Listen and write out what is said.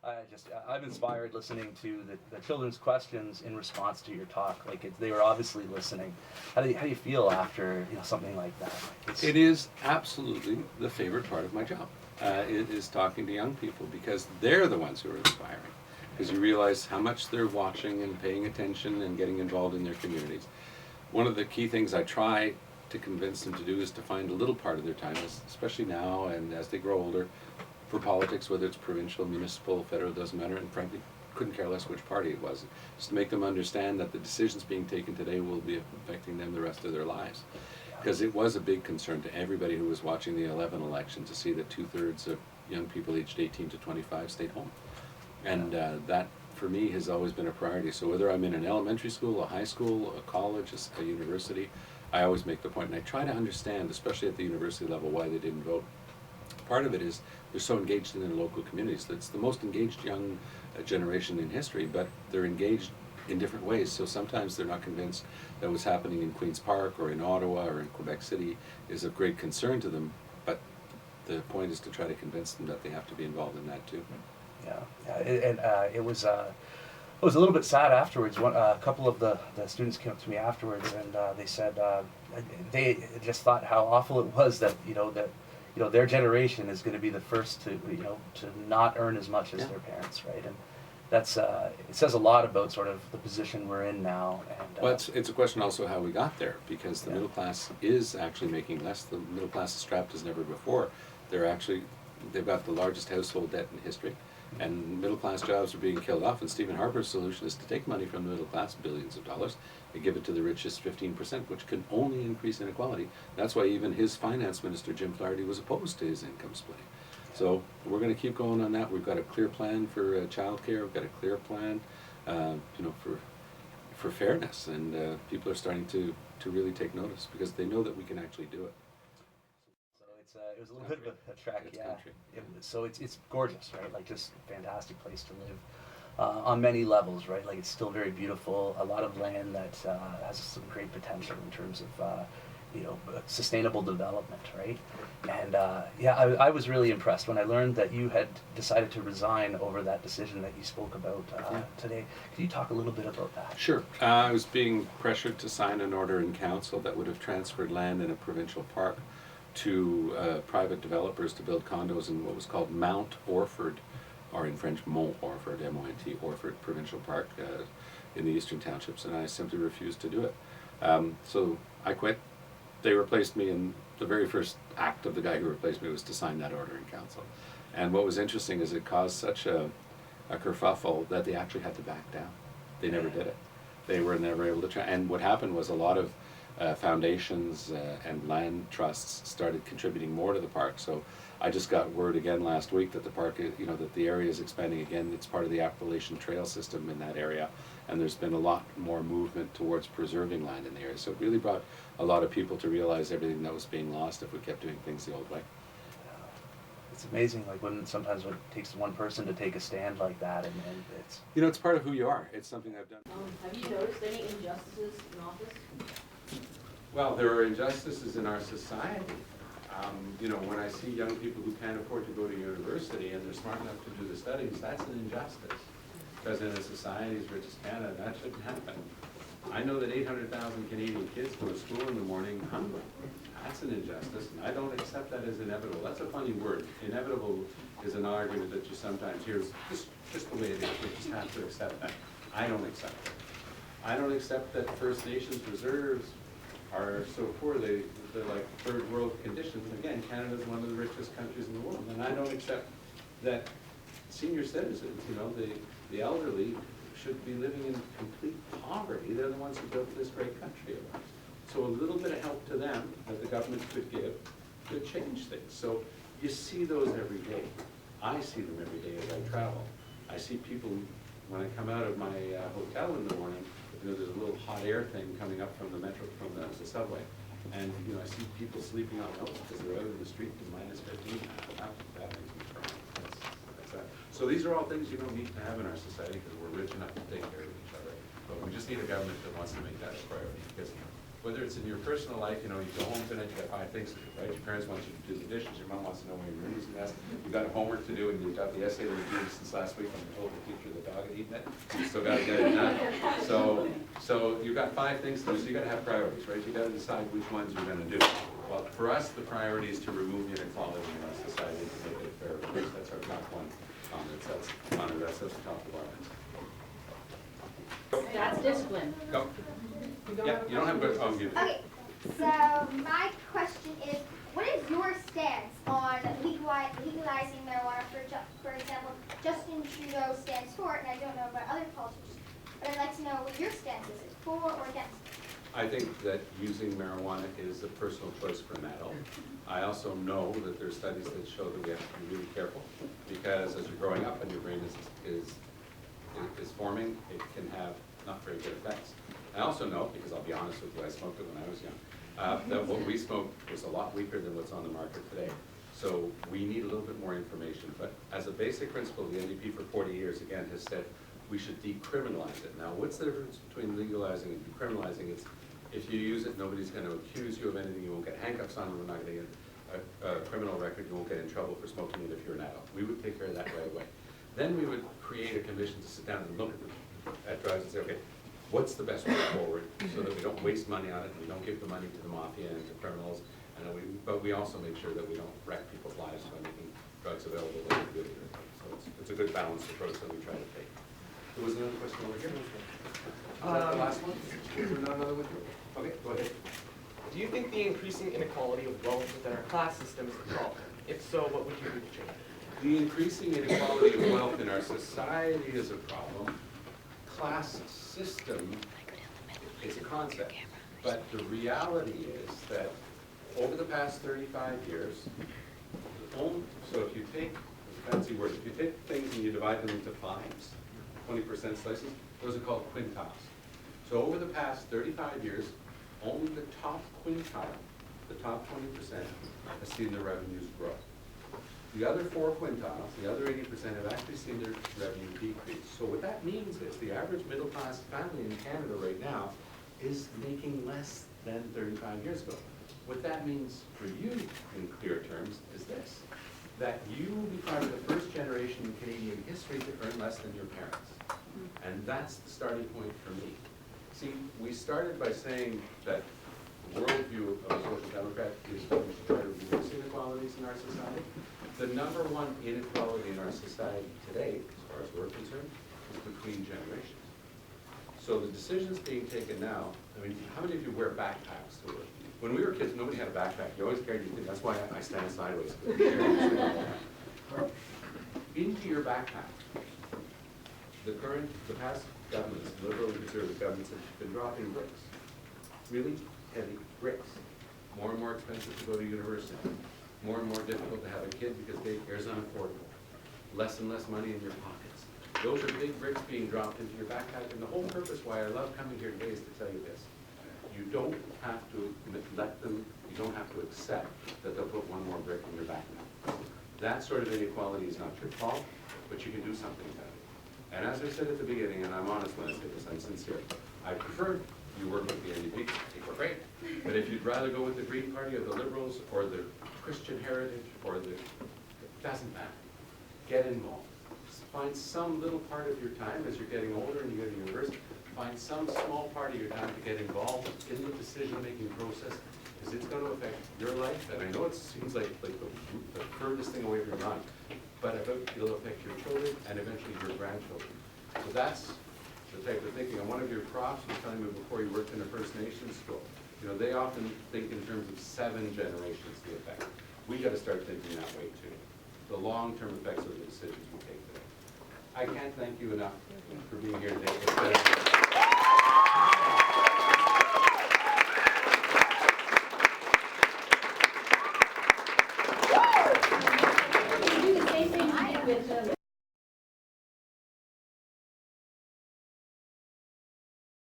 I'm inspired listening to the children's questions in response to your talk. Like they were obviously listening. How do you feel after something like that? It is absolutely the favorite part of my job. It is talking to young people because they're the ones who are inspiring. Because you realize how much they're watching and paying attention and getting involved in their communities. One of the key things I try to convince them to do is to find a little part of their time, especially now and as they grow older, for politics, whether it's provincial, municipal, federal, doesn't matter, and frankly, couldn't care less which party it was. Just to make them understand that the decisions being taken today will be affecting them the rest of their lives. Because it was a big concern to everybody who was watching the 11 election to see that 2/3 of young people aged 18 to 25 stayed home. And that, for me, has always been a priority. So whether I'm in an elementary school, a high school, a college, a university, I always make the point, and I try to understand, especially at the university level, why they didn't vote. Part of it is they're so engaged in their local communities. It's the most engaged young generation in history, but they're engaged in different ways. So sometimes they're not convinced that what's happening in Queen's Park or in Ottawa or in Quebec City is of great concern to them, but the point is to try to convince them that they have to be involved in that too. It was a little bit sad afterwards. A couple of the students came up to me afterwards, and they said they just thought how awful it was that their generation is going to be the first to not earn as much as their parents, right? And that's it says a lot about sort of the position we're in now. And well, it's a question also how we got there, because the middle class is actually making less. The middle class is strapped as never before. They've got the largest household debt in history, and middle class jobs are being killed off. And Stephen Harper's solution is to take money from the middle class, billions of dollars, and give it to the richest 15%, which can only increase inequality. That's why even his finance minister, Jim Flaherty, was opposed to his income splitting. So we're going to keep going on that. We've got a clear plan for childcare. We've got a clear plan, for fairness, and people are starting to really take notice because they know that we can actually do it. It was a little bit of a trek, it's yeah. Country. So it's gorgeous, right? Like just a fantastic place to live on many levels, right? Like it's still very beautiful. A lot of land that has some great potential in terms of sustainable development, right? And I was really impressed when I learned that you had decided to resign over that decision that you spoke about today. Could you talk a little bit about that? Sure. I was being pressured to sign an order in council that would have transferred land in a provincial park to private developers to build condos in what was called Mount Orford, or in French Mont Orford, M-O-N-T, Orford Provincial Park in the Eastern Townships, and I simply refused to do it. So I quit. They replaced me, and the very first act of the guy who replaced me was to sign that order in council. And what was interesting is it caused such a kerfuffle that they actually had to back down. They never did it. They were never able to try. And what happened was a lot of foundations and land trusts started contributing more to the park. So I just got word again last week that the park, that the area is expanding again. It's part of the Appalachian Trail system in that area, and there's been a lot more movement towards preserving land in the area. So it really brought a lot of people to realize everything that was being lost if we kept doing things the old way. It's amazing, like sometimes when it takes one person to take a stand like that, and it's it's part of who you are. It's something I've done. Have you noticed any injustices in office? Well, there are injustices in our society. When I see young people who can't afford to go to university and they're smart enough to do the studies, that's an injustice. Because in a society as rich as Canada, that shouldn't happen. I know that 800,000 Canadian kids go to school in the morning hungry. That's an injustice, and I don't accept that as inevitable. That's a funny word. Inevitable is an argument that you sometimes hear, just the way it is, we just have to accept that. I don't accept it. I don't accept that First Nations reserves are so poor, they're like third world conditions. Again, Canada is one of the richest countries in the world, and I don't accept that senior citizens, the elderly, should be living in complete poverty. They're the ones who built this great country of ours. So a little bit of help to them that the government could give could change things. So you see those every day. I see them every day as I travel. I see people, when I come out of my hotel in the morning, there's a little hot air thing coming up from the metro, from the subway. And I see people sleeping on notes because they're out in the street in minus 15. That makes me cry. That's that. So these are all things you don't need to have in our society because we're rich enough to take care of each other. But we just need a government that wants to make that a priority, because whether it's in your personal life, you go home tonight, you got 5 things to do, right? Your parents want you to do the dishes, your mom wants to know where your room is a mess, you got homework to do, and you've got the essay that you due since last week, and you told the teacher the dog had eaten it, you still gotta get it done. So you've got 5 things to do, so you gotta have priorities, right? You gotta decide which ones you're gonna do. Well, for us, the priority is to remove inequality in our society to make it a fairer place. That's our top one. That's at the top of our list. That's discipline. Go. Yeah, you don't have to go. Oh, you do. Okay, so my question is, what is your stance on legalizing marijuana? For example, Justin Trudeau stands for it, and I don't know about other politicians, but I'd like to know what your stance is. Is it for or against? I think that using marijuana is a personal choice for an adult. I also know that there are studies that show that we have to be really careful because as you're growing up and your brain is forming, it can have not very good effects. I also know, because I'll be honest with you, I smoked it when I was young, that what we smoked was a lot weaker than what's on the market today. So we need a little bit more information. But as a basic principle, the NDP for 40 years, again, has said we should decriminalize it. Now, what's the difference between legalizing and decriminalizing? It's if you use it, nobody's going to accuse you of anything. You won't get handcuffs on. We're not going to get a criminal record. You won't get in trouble for smoking it if you're an adult. We would take care of that right away. Then we would create a commission to sit down and look at drugs and say, okay, what's the best way forward so that we don't waste money on it and we don't give the money to the mafia and to criminals, but we also make sure that we don't wreck people's lives by making drugs available that are good. So it's a good balanced approach that we try to take. There was another question over here. Was that the last one? Was there not another one here? Okay, go ahead. Do you think the increasing inequality of wealth within our class system is a problem? If so, what would you do to change it? The increasing inequality of wealth in our society is a problem. Class system is a concept. But the reality is that over the past 35 years, so if you take, fancy word, if you take things and you divide them into 5s, 20% slices, those are called quintiles. So over the past 35 years, only the top quintile, the top 20%, has seen their revenues grow. The other 4 quintiles, the other 80%, have actually seen their revenue decrease. So what that means is the average middle class family in Canada right now is making less than 35 years ago. What that means for you, in clear terms, is this, that you will be part of the first generation in Canadian history to earn less than your parents. And that's the starting point for me. See, we started by saying that the worldview of a social democrat is that we should try to reduce inequalities in our society. The number one inequality in our society today, as far as we're concerned, is between generations. So the decisions being taken now, I mean, how many of you wear backpacks to work? When we were kids, nobody had a backpack. You always carried your thing. That's why I stand sideways. Into your backpack. The past governments, liberal and conservative governments, have been dropping bricks. Really heavy bricks. More and more expensive to go to university. More and more difficult to have a kid because daycare is unaffordable. Less and less money in your pockets. Those are big bricks being dropped into your backpack, and the whole purpose why I love coming here today is to tell you this. You don't have to let them, you don't have to accept that they'll put one more brick in your backpack. That sort of inequality is not your fault, but you can do something about it. And as I said at the beginning, and I'm honest when I say this, I'm sincere, I prefer you work with the NDP, I think we're great. But if you'd rather go with the Green Party or the Liberals or the Christian Heritage or it doesn't matter. Get involved. Find some little part of your time as you're getting older and you go to university, find some small part of your time to get involved in the decision-making process because it's going to affect your life. And I know it seems like the furthest thing away from your mind, but it'll affect your children and eventually your grandchildren. So that's the type of thinking. And one of your profs was telling me before you worked in a First Nations school, you know, they often think in terms of 7 generations the effect. We got to start thinking that way too. The long-term effects of the decisions we take today. I can't thank you enough for being here today. You do the same thing I did with